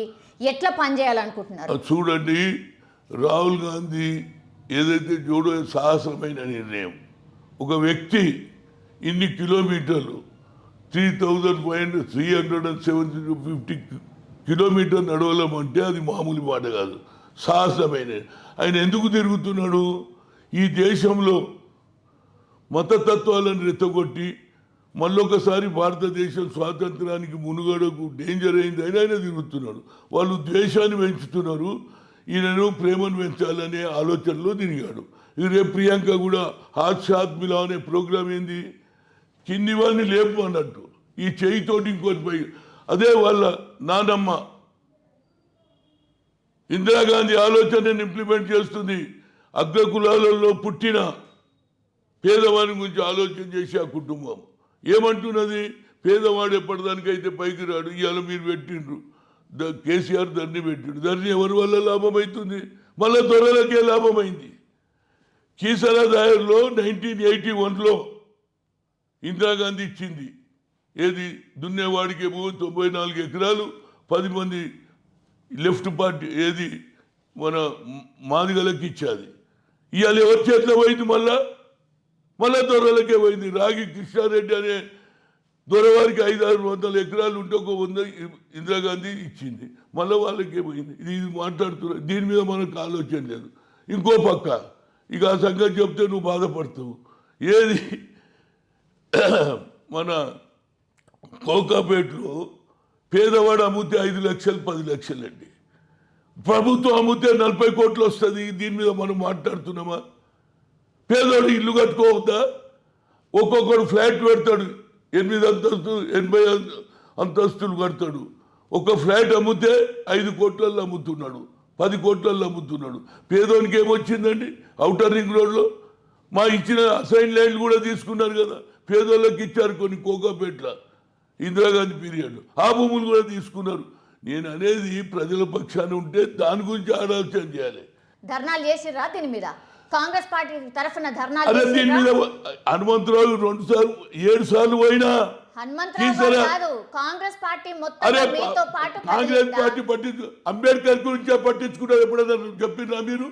ఎట్లా పనిచేయాలనుకుంటున్నారు? చూడండి, రాహుల్ గాంధీ ఏదైతే జోడో సాహసమైన నిర్ణయం. ఒక వ్యక్తి ఇన్ని కిలోమీటర్లు 3,350 కిలోమీటర్ నడవలేమంటే అది మామూలు మాట కాదు, సాహసమైన. ఆయన ఎందుకు తిరుగుతున్నాడు? ఈ దేశంలో మతతత్వాలను రెచ్చగొట్టి మళ్ళొకసారి భారతదేశం స్వాతంత్రానికి మునుగడకు డేంజర్ అయింది అని ఆయన తిరుగుతున్నాడు. వాళ్ళు ద్వేషాన్ని పెంచుతున్నారు, ఈయనను ప్రేమను పెంచాలనే ఆలోచనలో తిరిగాడు. ఇది రేపు ప్రియాంక కూడా హాత్ సాత్ మిలా అనే ప్రోగ్రాం ఏంది? కింది వాళ్ళని లేపు అన్నట్టు ఈ చేయితోటి ఇంకోటి పై. అదే వాళ్ళ నానమ్మ ఇందిరాగాంధీ ఆలోచనను ఇంప్లిమెంట్ చేస్తుంది. అగ్రకులాలలో పుట్టిన పేదవాని గురించి ఆలోచన చేసి ఆ కుటుంబం ఏమంటున్నది? పేదవాడు ఎప్పటిదానికైతే పైకి రాడు. ఇవాళ మీరు పెట్టిండ్రు, కేసీఆర్ ధర్ని పెట్టిండు. ధర్ని ఎవరి వల్ల లాభం అవుతుంది? మళ్ళా దొరలకే లాభమైంది. కీసరా దాయర్లో 1981లో ఇందిరాగాంధీ ఇచ్చింది. ఏది దున్నేవాడికేమో 94 ఎకరాలు, 10 మంది లెఫ్ట్ పార్టీ ఏది మన మాదిగలకి ఇచ్చేది. ఇవాళ ఎవరి చేతిలో పోయింది? మళ్ళా దొరలకే పోయింది. రాగి కృష్ణారెడ్డి అనే దొరవారికి 500-600 ఎకరాలు ఉంటే ఒక 100 ఇందిరాగాంధీ ఇచ్చింది, మళ్ళీ వాళ్ళకే పోయింది. ఇది మాట్లాడుతున్నారు. దీని మీద మనకు ఆలోచన లేదు. ఇంకో పక్క ఇక ఆ సంగతి చెప్తే నువ్వు బాధపడతావు. ఏది మన కోకాపేటలో పేదవాడు అమ్మితే 5 లక్షలు 10 లక్షలు అండి. ప్రభుత్వం అమ్మితే 40 కోట్లు వస్తుంది. దీని మీద మనం మాట్లాడుతున్నామా? పేదోడు ఇల్లు కట్టుకోవద్దా? ఒక్కొక్కడు ఫ్లాట్ పెడతాడు, 8 అంతస్తులు 80 అంతస్తులు కడతాడు. ఒక ఫ్లాట్ అమ్మితే 5 కోట్లలో అమ్ముతున్నాడు, 10 కోట్లలో అమ్ముతున్నాడు. పేదోనికి ఏమొచ్చిందండి? ఔటర్ రింగ్ రోడ్లో మా ఇచ్చిన అసైన్ ల్యాండ్ కూడా తీసుకున్నారు కదా, పేదోళ్ళకి ఇచ్చారు కొన్ని కోకాపేట్ల ఇందిరాగాంధీ పీరియడ్. ఆ భూములు కూడా తీసుకున్నారు. నేను అనేది ప్రజల పక్షాన ఉంటే దాని గురించి ఆలోచన చేయాలి. ధర్నాలు చేసిర్రా దీని మీద? కాంగ్రెస్ పార్టీ తరఫున ధర్నాలు దీని మీద హనుమంతరావు 2 సార్లు 7 సార్లు పోయినా కాంగ్రెస్ పార్టీ కాంగ్రెస్ పార్టీ అంబేద్కర్ గురించి పట్టించుకున్నారు. ఎప్పుడైనా చెప్పినా మీరు?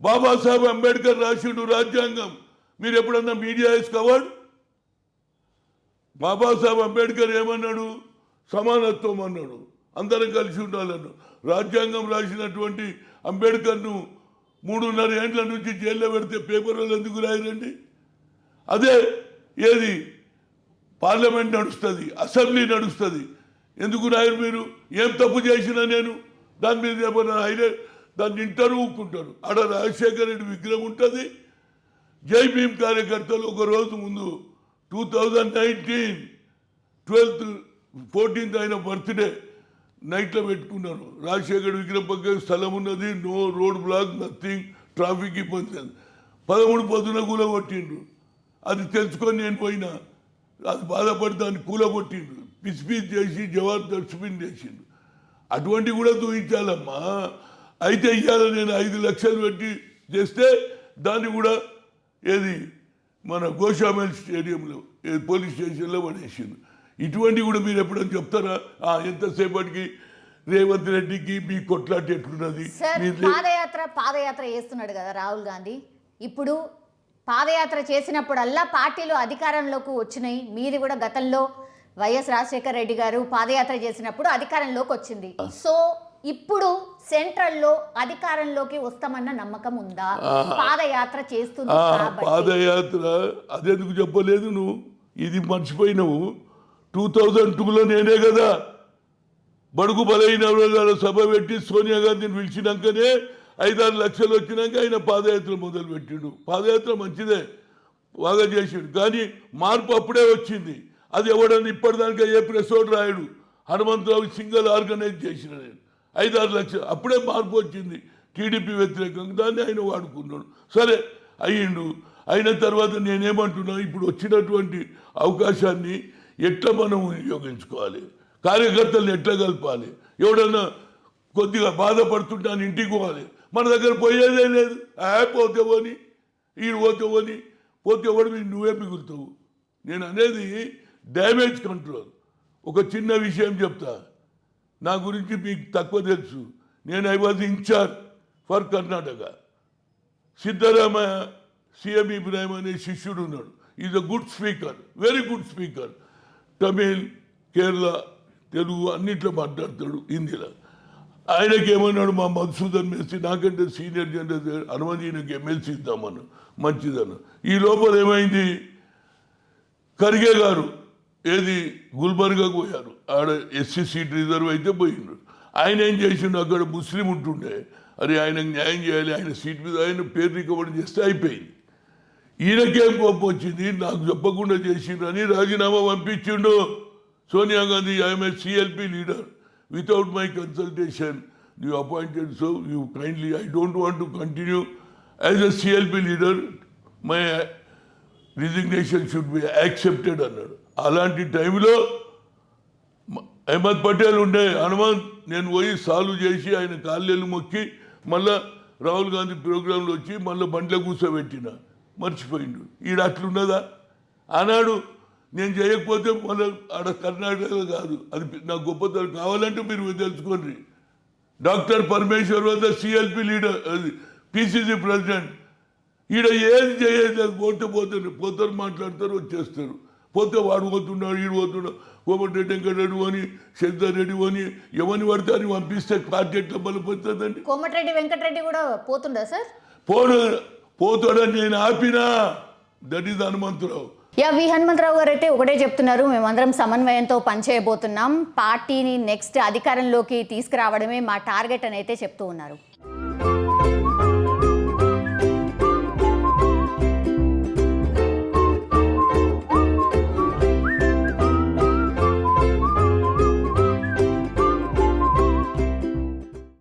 బాబాసాహెబ్ అంబేద్కర్ రాసిండు రాజ్యాంగం. మీరు ఎప్పుడన్నా మీడియా వేసుకోవాడు? బాబాసాహెబ్ అంబేద్కర్ ఏమన్నాడు? సమానత్వం అన్నాడు, అందరం కలిసి ఉండాలన్నాడు. రాజ్యాంగం రాసినటువంటి అంబేద్కర్ను 3.5 ఏండ్ల నుంచి జైల్లో పెడితే పేపర్ వాళ్ళు ఎందుకు రాయరండి? అదే ఏది పార్లమెంట్ నడుస్తుంది, అసెంబ్లీ నడుస్తుంది, ఎందుకు రాయరు మీరు? ఏం తప్పు చేసినా నేను దాని మీద ఏమన్నా హైలైట్ దాన్ని ఇంటారు ఊక్కుంటారు. ఆడ రాజశేఖర రెడ్డి విగ్రహం ఉంటుంది. జై భీమ్ కార్యకర్తలు ఒక రోజు ముందు 2019 12th 14th ఆయన బర్త్డే నైట్లో పెట్టుకున్నాను. రాజశేఖర్ విగ్రహం పక్కన స్థలం ఉన్నది, no road block, nothing, traffic ఇబ్బంది లేదు. 13 పొద్దున కూలగొట్టిండ్రు. అది తెలుసుకొని నేను పోయినా, అది బాధపడి దాన్ని కూలగొట్టిండ్రు, పిసి పిసి చేసి జవాబు డస్ట్బిన్ చేసిండు. అటువంటివి కూడా చూపించాలమ్మా. అయితే ఇవాళ నేను 5 లక్షలు పెట్టి చేస్తే దాన్ని కూడా ఏది మన గోషామెల్ స్టేడియంలో పోలీస్ స్టేషన్లో పడేసిండు. ఇటువంటివి కూడా మీరు ఎప్పుడైనా చెప్తారా? ఎంతసేపటికి రేవంత్ రెడ్డికి మీ కొట్లాట ఎట్లున్నది? పాదయాత్ర చేస్తున్నాడు కదా రాహుల్ గాంధీ. ఇప్పుడు పాదయాత్ర చేసినప్పుడల్లా పార్టీలు అధికారంలోకి వచ్చినాయి. మీది కూడా గతంలో వైఎస్ రాజశేఖర రెడ్డి గారు పాదయాత్ర చేసినప్పుడు అధికారంలోకి వచ్చింది. సో ఇప్పుడు సెంట్రల్లో అధికారంలోకి వస్తామన్న నమ్మకం ఉందా? పాదయాత్ర చేస్తుంది. పాదయాత్ర అదెందుకు చెప్పలేదు నువ్వు? ఇది మర్చిపోయినావు. 2002లో నేనే కదా బడుగు బలైన వర్గాల సభ పెట్టి సోనియా గాంధీని పిలిచినాకనే 5-6 లక్షలు వచ్చినాక ఆయన పాదయాత్ర మొదలు పెట్టిండు. పాదయాత్ర మంచిదే, బాగా చేసిండు. కానీ మార్పు అప్పుడే వచ్చింది. అది ఎవడన్నా ఇప్పటిదానిక ఏ ప్రెస్ ఓటు రాయడు. హనుమంతరావు సింగల్ ఆర్గనైజ్ చేసిన నేను 5-6 లక్షలు, అప్పుడే మార్పు వచ్చింది. టీడీపీ వ్యతిరేకంగా దాన్ని ఆయన వాడుకున్నాడు. సరే అయ్యిండు. అయిన తర్వాత నేనేమంటున్నా, ఇప్పుడు వచ్చినటువంటి అవకాశాన్ని ఎట్లా మనం వినియోగించుకోవాలి, కార్యకర్తలను ఎట్లా కలపాలి. ఎవడన్నా కొద్దిగా బాధపడుతుంటే అని ఇంటికి పోవాలి. మన దగ్గర పోయేదే లేదు. పోతేవని ఈడు పోతేవని పోతే ఎవడు నువ్వే మిగులుతావు. నేను అనేది డ్యామేజ్ కంట్రోల్. ఒక చిన్న విషయం చెప్తా, నా గురించి మీకు తక్కువ తెలుసు. నేను I was in charge for Karnataka. Siddaramaiah CM Ibrahim అనే శిష్యుడు ఉన్నాడు. Is a good speaker, very good speaker. Tamil, Kerala, Telugu అన్నిట్లో మాట్లాడతాడు, హిందీలో. ఆయనకి ఏమన్నాడు, మా మధుసూదన్ మెస్సి నాకంటే సీనియర్ జనరల్ హనుమంతీయనకి ఎమ్మెల్సీ ఇద్దామన్నా, మంచిదన్న. ఈ లోపల ఏమైంది, ఖర్గే గారు ఏది గుల్బర్గాకు పోయారు. ఆడ ఎస్సీ సీట్ రిజర్వ్ అయితే పోయిండు. ఆయన ఏం చేసిండు, అక్కడ ముస్లిం ఉంటుండే, అరే ఆయనకు న్యాయం చేయాలి, ఆయన సీట్ మీద ఆయన పేరు రికమెండ్ చేస్తే అయిపోయింది. ఈయనకేం కోపం వచ్చింది, నాకు చెప్పకుండా చేసిండ్రని రాజీనామా పంపించిండు. Sonia Gandhi, I'm a CLP leader, without my consultation you appointed, so you kindly, I don't want to continue as a CLP leader, my resignation should be accepted అన్నాడు. అలాంటి టైంలో అహ్మద్ పటేల్ ఉండే, హనుమంత్ నేను పోయి సాల్వ్ చేసి ఆయన కాళ్ళేళ్ళు మొక్కి మళ్ళా రాహుల్ గాంధీ ప్రోగ్రాంలో వచ్చి మళ్ళీ బండ్ల కూర్చోబెట్టిన. మర్చిపోయిండు. ఈడ అట్లున్నదా? ఆనాడు నేను చేయకపోతే మళ్ళీ ఆడ కర్ణాటకలో కాదు, అది నా గొప్పతనం. కావాలంటే మీరు తెలుసుకోండి. డాక్టర్ పరమేశ్వర్ వద్ద సిఎల్పి లీడర్, పిసిసి ప్రెసిడెంట్. ఈడ ఏది చేయలేదు, పోతారు మాట్లాడతారు, వచ్చేస్తారు. పోతే వాడు పోతున్నాడు, ఈడు పోతున్నాడు, కోమటిరెడ్డి వెంకటరెడ్డి అని, శశిధర్ రెడ్డి అని, ఎవరిని పడితే అని పంపిస్తే పార్టీ ఎట్లా బలపడుతుందండి? కోమటిరెడ్డి వెంకటరెడ్డి కూడా పోతుందా సార్? పోతాడని నేను ఆపినా. That is Hanumantha Rao. V Hanumantha Rao garu అయితే ఒకటే చెప్తున్నారు, మేమందరం సమన్వయంతో పనిచేయబోతున్నాం, పార్టీని నెక్స్ట్ అధికారంలోకి తీసుకురావడమే మా టార్గెట్ అని అయితే చెప్తూ ఉన్నారు.